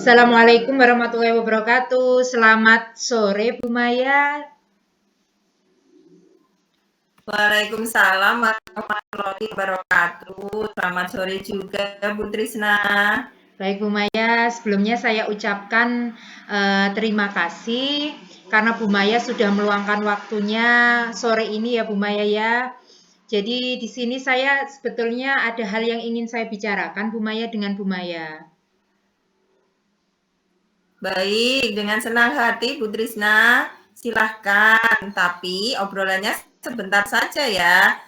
Assalamualaikum warahmatullahi wabarakatuh. Selamat sore, Bu Maya. Waalaikumsalam warahmatullahi wabarakatuh. Selamat sore juga, Bu Trisna. Baik, Bu Maya. Sebelumnya saya ucapkan terima kasih karena Bu Maya sudah meluangkan waktunya sore ini ya, Bu Maya ya. Jadi di sini saya sebetulnya ada hal yang ingin saya bicarakan, Bu Maya, dengan Bu Maya. Baik, dengan senang hati Bu Trisna. Silahkan, tapi obrolannya sebentar saja ya.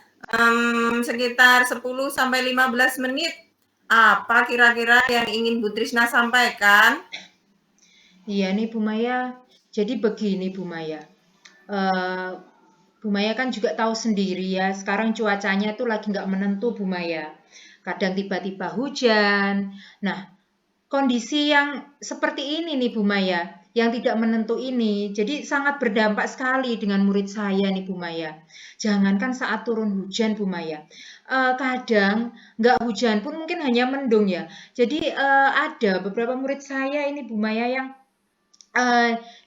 Sekitar 10-15 menit. Apa kira-kira yang ingin Bu Trisna sampaikan? Iya nih Bu Maya. Jadi begini Bu Maya. Eh, Bu Maya kan juga tahu sendiri ya, sekarang cuacanya tuh lagi nggak menentu Bu Maya. Kadang tiba-tiba hujan. Nah, kondisi yang seperti ini nih Bu Maya, yang tidak menentu ini, jadi sangat berdampak sekali dengan murid saya nih Bu Maya. Jangankan saat turun hujan Bu Maya, kadang nggak hujan pun mungkin hanya mendung ya. Jadi ada beberapa murid saya ini Bu Maya yang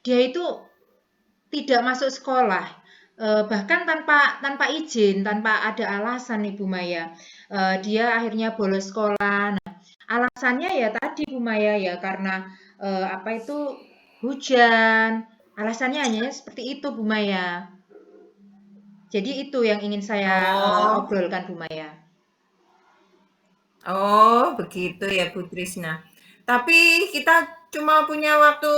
dia itu tidak masuk sekolah, bahkan tanpa izin, tanpa ada alasan nih Bu Maya. Dia akhirnya bolos sekolah. Nah, alasannya ya tadi Bu Maya ya karena apa itu hujan. Alasannya hanya seperti itu Bu Maya. Jadi itu yang ingin saya Oh, obrolkan Bu Maya. oh begitu ya Bu Trisna. Tapi kita cuma punya waktu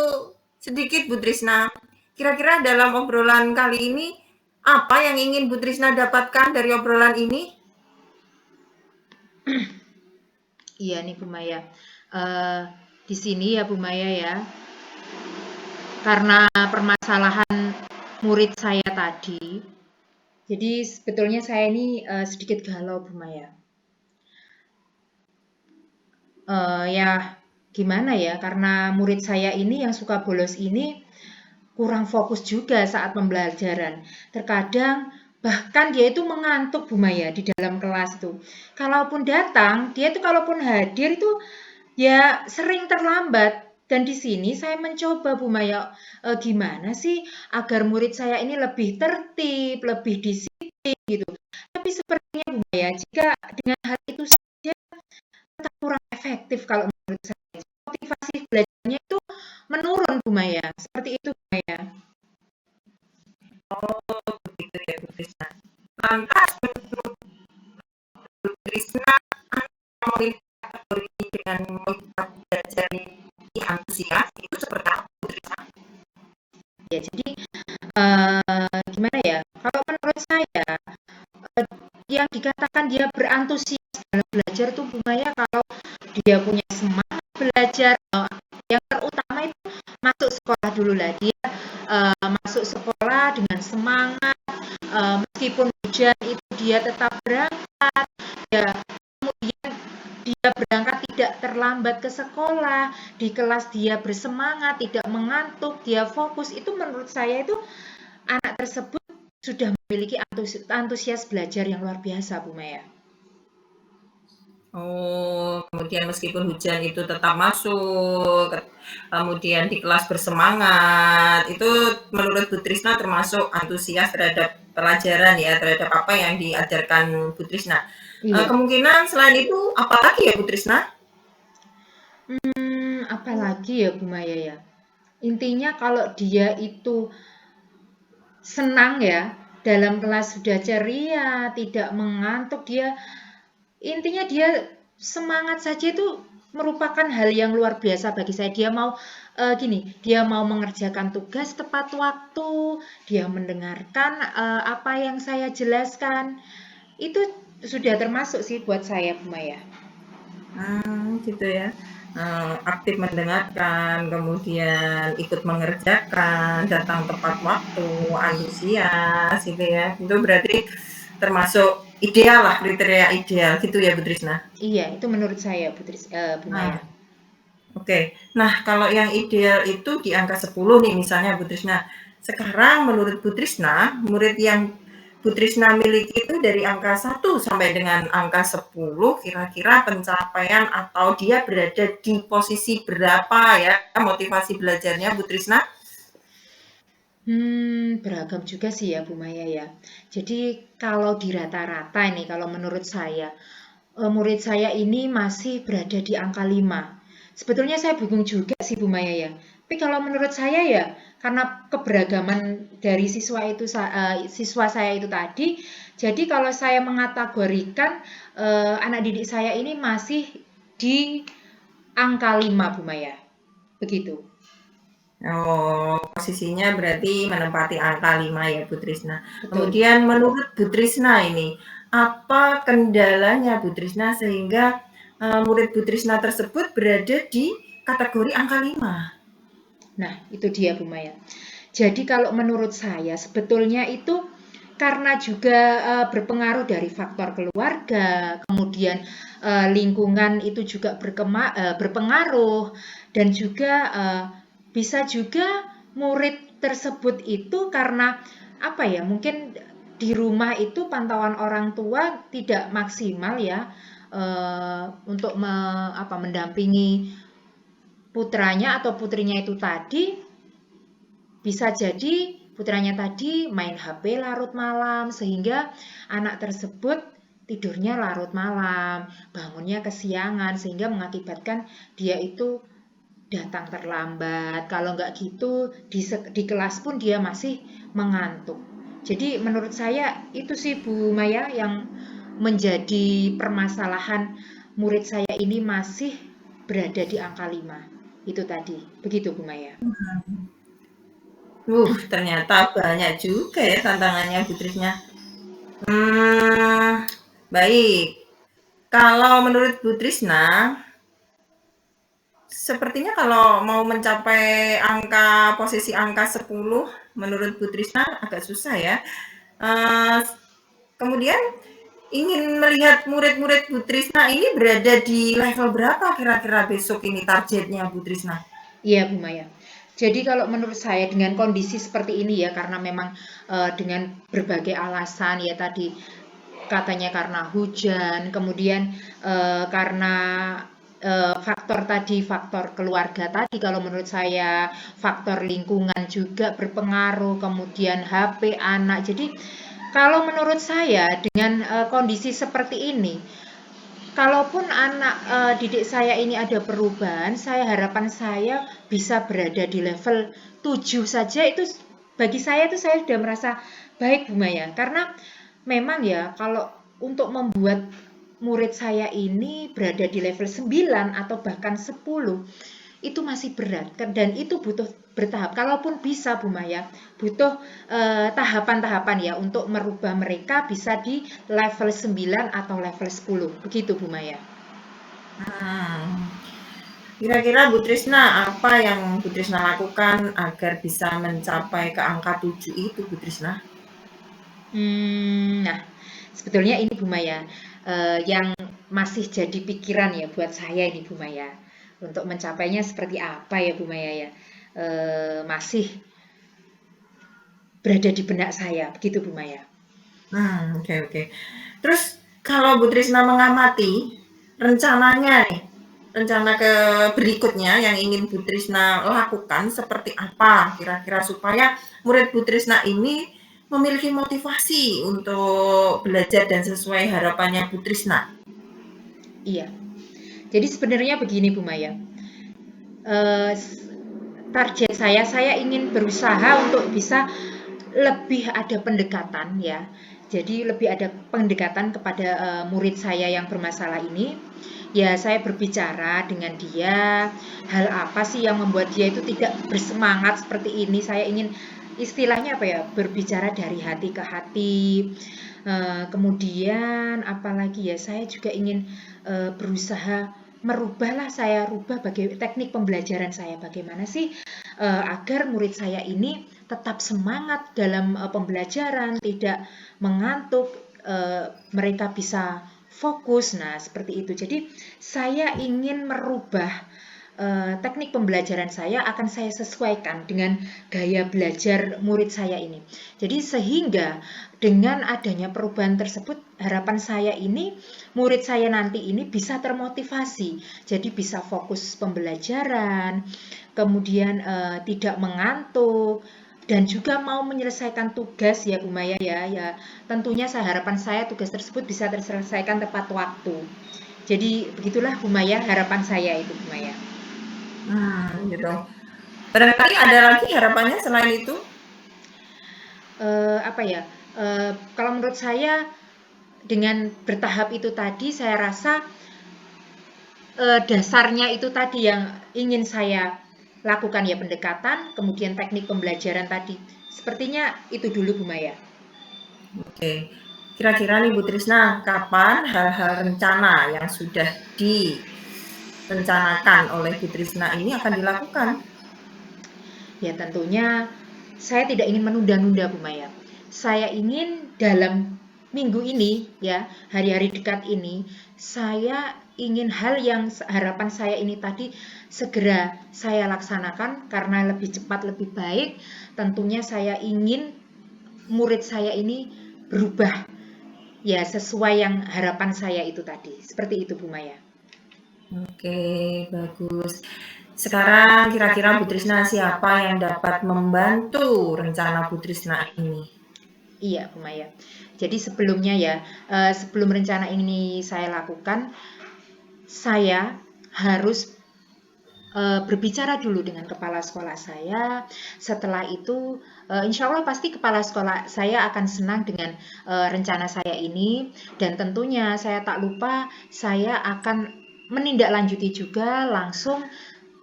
sedikit Bu Trisna. Kira-kira dalam obrolan kali ini, apa yang ingin Bu Trisna dapatkan dari obrolan ini? Iya nih Bu Maya. Eh, di sini ya Bu Maya ya, karena permasalahan murid saya tadi, jadi sebetulnya saya ini sedikit galau Bu Maya. Ya gimana ya, karena murid saya ini yang suka bolos ini kurang fokus juga saat pembelajaran. Terkadang bahkan dia itu mengantuk Bu Maya di dalam kelas tuh. Kalaupun datang, dia itu kalaupun hadir itu ya sering terlambat. Dan di sini saya mencoba Bu Maya, gimana sih agar murid saya ini lebih tertib, lebih disiplin gitu. Tapi sepertinya Bu Maya, jika dengan hal itu saja tetap kurang efektif kalau menurut saya. Motivasi belajarnya itu menurun Bu Maya. Seperti itu Bu Maya. Oh, begitu ya Bu Trisna. Lantas Bu Trisna memilih kategori dengan motivasi belajar yang antusias itu seperti apa Bu Trisna? Ya, jadi gimana ya? Kalau menurut saya yang dikatakan dia berantusias dalam belajar tuh Bu Maya kalau dia punya semangat belajar. Yang terutama itu masuk sekolah dulu lah. Dia masuk sekolah dengan semangat, meskipun hujan itu dia tetap berangkat. Ya, kemudian dia berangkat tidak terlambat ke sekolah, di kelas dia bersemangat, tidak mengantuk, dia fokus. Itu menurut saya itu anak tersebut sudah memiliki antusias belajar yang luar biasa, Bu Maya. Oh, kemudian meskipun hujan itu tetap masuk, kemudian di kelas bersemangat, itu menurut Bu Trisna termasuk antusias terhadap pelajaran ya, terhadap apa yang diajarkan Bu Trisna. Iya. Kemungkinan selain itu, apalagi ya Bu Trisna? Apalagi ya Bu Maya ya. Intinya kalau dia itu senang ya, dalam kelas sudah ceria, tidak mengantuk, intinya dia semangat saja itu merupakan hal yang luar biasa bagi saya. Dia mau gini, dia mau mengerjakan tugas tepat waktu, dia mendengarkan apa yang saya jelaskan. Itu sudah termasuk sih buat saya, Bu Maya. Gitu ya. Aktif mendengarkan, kemudian ikut mengerjakan, datang tepat waktu, antusias gitu ya. Itu berarti termasuk ideal lah, kriteria ideal gitu ya Bu Trisna. Iya, itu menurut saya, Bu Nah, Maya. oke. Nah, kalau yang ideal itu di angka 10 nih misalnya Bu Trisna. Sekarang menurut Bu Trisna, murid yang Bu Trisna miliki itu dari angka 1 sampai dengan angka 10, kira-kira pencapaian atau dia berada di posisi berapa ya motivasi belajarnya Bu Trisna? Beragam juga sih ya Bu Maya ya. Jadi kalau di rata-rata ini, kalau menurut saya, murid saya ini masih berada di angka 5. Sebetulnya saya bingung juga sih Bu Maya ya. Tapi kalau menurut saya ya, karena keberagaman dari siswa saya itu tadi, jadi kalau saya mengategorikan anak didik saya ini masih di angka 5 Bu Maya. Begitu. Oh, posisinya berarti menempati angka 5 ya Bu Trisna. Betul. Kemudian menurut Bu Trisna ini, apa kendalanya Bu Trisna sehingga murid Bu Trisna tersebut berada di kategori angka 5? Nah, itu dia Bu Maya. Jadi kalau menurut saya sebetulnya itu karena juga berpengaruh dari faktor keluarga, kemudian lingkungan itu juga berpengaruh, dan juga bisa juga murid tersebut itu karena apa ya, mungkin di rumah itu pantauan orang tua tidak maksimal ya, untuk mendampingi putranya atau putrinya itu tadi. Bisa jadi putranya tadi main HP larut malam sehingga anak tersebut tidurnya larut malam, bangunnya kesiangan sehingga mengakibatkan dia itu datang terlambat. Kalau nggak gitu di kelas pun dia masih mengantuk. Jadi menurut saya itu sih Bu Maya yang menjadi permasalahan murid saya ini masih berada di angka 5. Itu tadi. Begitu Bu Maya. Ternyata banyak juga ya tantangannya Bu Trisna. Baik. Kalau menurut Bu Trisna, sepertinya kalau mau mencapai posisi angka 10, menurut Bu Trisna agak susah ya. Kemudian ingin melihat murid-murid Bu Trisna ini berada di level berapa kira-kira besok ini targetnya Bu Trisna? Iya Bu Maya. Jadi kalau menurut saya dengan kondisi seperti ini ya, karena memang dengan berbagai alasan ya tadi, katanya karena hujan, kemudian karena faktor tadi, faktor keluarga tadi, kalau menurut saya faktor lingkungan juga berpengaruh, kemudian HP anak. Jadi kalau menurut saya dengan kondisi seperti ini, kalaupun anak didik saya ini ada perubahan, harapan saya bisa berada di level 7 saja, itu bagi saya itu saya sudah merasa baik Bu Maya. Karena memang ya kalau untuk membuat murid saya ini berada di level 9 atau bahkan 10 itu masih berat dan itu butuh bertahap. Kalaupun bisa Bu Maya, butuh tahapan-tahapan ya untuk merubah mereka bisa di level 9 atau level 10. Begitu Bu Maya. Kira-kira Bu Trisna, apa yang Bu Trisna lakukan agar bisa mencapai ke angka 7 itu Bu Trisna? Nah, sebetulnya ini Bu Maya, yang masih jadi pikiran ya buat saya ini Bu Maya. Untuk mencapainya seperti apa ya Bu Maya ya, masih berada di benak saya, begitu Bu Maya. Oke. Terus kalau Bu Trisna mengamati rencananya nih, rencana ke berikutnya yang ingin Bu Trisna lakukan seperti apa kira-kira supaya murid Bu Trisna ini memiliki motivasi untuk belajar dan sesuai harapannya Bu Trisna? Iya. Jadi sebenarnya begini Bu Maya. Target saya ingin berusaha untuk bisa lebih ada pendekatan ya. Jadi lebih ada pendekatan kepada murid saya yang bermasalah ini. Ya, saya berbicara dengan dia, hal apa sih yang membuat dia itu tidak bersemangat seperti ini. Saya ingin istilahnya apa ya, berbicara dari hati ke hati. Kemudian apalagi ya, saya juga ingin berusaha saya rubah teknik pembelajaran saya. Bagaimana sih agar murid saya ini tetap semangat dalam pembelajaran, tidak mengantuk, mereka bisa fokus. Nah, seperti itu. Jadi, saya ingin merubah teknik pembelajaran saya akan saya sesuaikan dengan gaya belajar murid saya ini. Jadi sehingga dengan adanya perubahan tersebut, harapan saya ini murid saya nanti ini bisa termotivasi, jadi bisa fokus pembelajaran, kemudian tidak mengantuk, dan juga mau menyelesaikan tugas ya Bu Maya ya. Tentunya harapan saya tugas tersebut bisa terselesaikan tepat waktu. Jadi begitulah Bu Maya, harapan saya itu Bu Maya. Gitu. Barangkali ada lagi harapannya selain itu? Apa ya? Kalau menurut saya dengan bertahap itu tadi, saya rasa dasarnya itu tadi yang ingin saya lakukan ya, pendekatan, kemudian teknik pembelajaran tadi. Sepertinya itu dulu Bu Maya. Oke. Kira-kira nih Bu Trisna, kapan hal-hal rencana yang sudah direncanakan oleh Bu Trisna ini akan dilakukan? Ya tentunya saya tidak ingin menunda-nunda Bu Maya. Saya ingin dalam minggu ini ya, hari-hari dekat ini, saya ingin hal yang harapan saya ini tadi segera saya laksanakan karena lebih cepat lebih baik. Tentunya saya ingin murid saya ini berubah ya sesuai yang harapan saya itu tadi. Seperti itu Bu Maya. Oke, bagus. Sekarang kira-kira Bu Trisna siapa yang dapat membantu rencana Bu Trisna ini? Iya Bu Maya. Jadi sebelumnya ya, sebelum rencana ini saya lakukan, saya harus berbicara dulu dengan kepala sekolah saya. Setelah itu, insya Allah pasti kepala sekolah saya akan senang dengan rencana saya ini. Dan tentunya saya tak lupa, saya akan menindaklanjuti juga langsung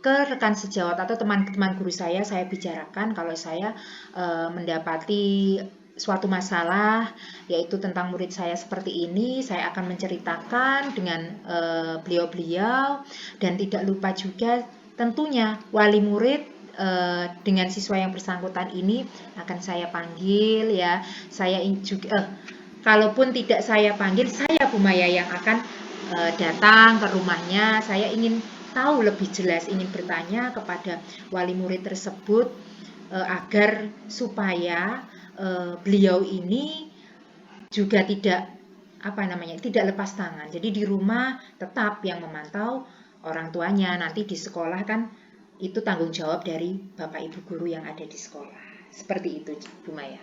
ke rekan sejawat atau teman-teman guru saya bicarakan kalau saya mendapati suatu masalah yaitu tentang murid saya seperti ini, saya akan menceritakan dengan beliau-beliau, dan tidak lupa juga tentunya wali murid dengan siswa yang bersangkutan ini akan saya panggil ya. Saya juga kalaupun tidak saya panggil, saya Bu Maya yang akan datang ke rumahnya. Saya ingin tahu lebih jelas, ingin bertanya kepada wali murid tersebut agar supaya beliau ini juga tidak lepas tangan. Jadi di rumah tetap yang memantau orang tuanya, nanti di sekolah kan itu tanggung jawab dari Bapak Ibu guru yang ada di sekolah. Seperti itu Bu Maya.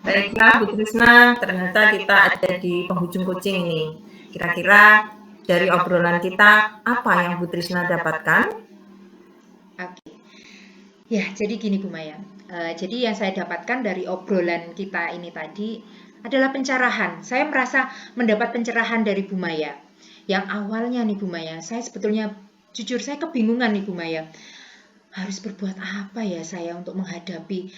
Baiklah Bu Trisna, ternyata kita ada di penghujung kucing ini. Kira-kira dari obrolan kita apa yang Bu Trisna dapatkan? Oke. Ya, jadi gini Bu Maya. Jadi yang saya dapatkan dari obrolan kita ini tadi adalah pencerahan. Saya merasa mendapat pencerahan dari Bu Maya. Yang awalnya nih Bu Maya, saya sebetulnya jujur saya kebingungan nih Bu Maya. Harus berbuat apa ya saya untuk menghadapi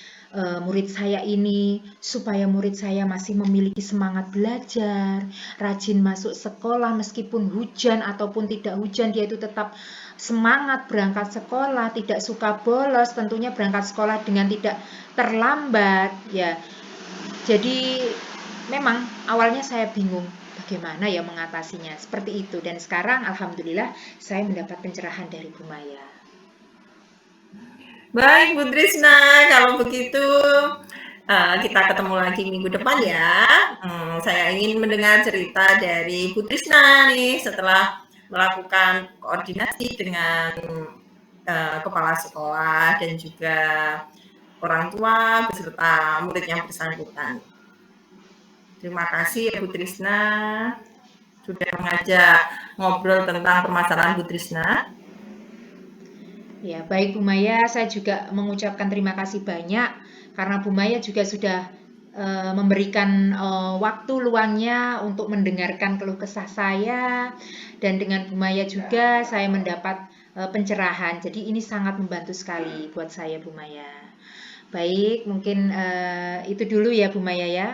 murid saya ini supaya murid saya masih memiliki semangat belajar, rajin masuk sekolah meskipun hujan ataupun tidak hujan, dia itu tetap semangat berangkat sekolah, tidak suka bolos, tentunya berangkat sekolah dengan tidak terlambat ya. Jadi memang awalnya saya bingung bagaimana ya mengatasinya seperti itu, dan sekarang alhamdulillah saya mendapat pencerahan dari Bu Maya. Baik Bu Trisna, kalau begitu kita ketemu lagi minggu depan ya. Saya ingin mendengar cerita dari Bu Trisna nih setelah melakukan koordinasi dengan kepala sekolah dan juga orang tua beserta murid yang bersangkutan. Terima kasih ya Bu Trisna sudah mengajak ngobrol tentang permasalahan Bu Trisna. Ya, baik Bu Maya, saya juga mengucapkan terima kasih banyak karena Bu Maya juga sudah memberikan waktu luangnya untuk mendengarkan keluh kesah saya, dan dengan Bu Maya juga saya mendapat pencerahan. Jadi ini sangat membantu sekali buat saya Bu Maya. Baik, mungkin itu dulu ya Bu Maya ya.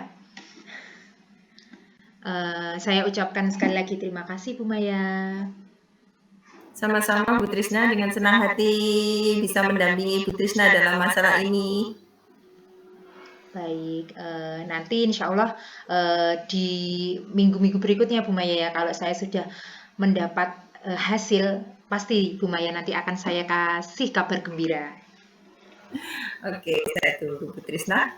Saya ucapkan sekali lagi terima kasih Bu Maya. Sama-sama Bu Trisna, dengan senang hati bisa mendampingi Bu Trisna dalam masalah ini. Baik, nanti insya Allah di minggu-minggu berikutnya Bu Maya ya, kalau saya sudah mendapat hasil, pasti Bu Maya nanti akan saya kasih kabar gembira. Oke, saya tunggu Bu Trisna.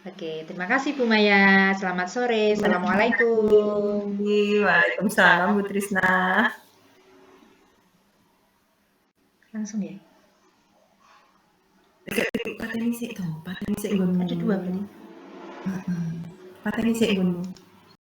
Oke, terima kasih Bu Maya. Selamat sore. Assalamualaikum. Waalaikumsalam Bu Trisna. Langsung ya? Pateni sik to, pateni sik nggonmu. Ada 2 berarti. Pateni sik nggonmu.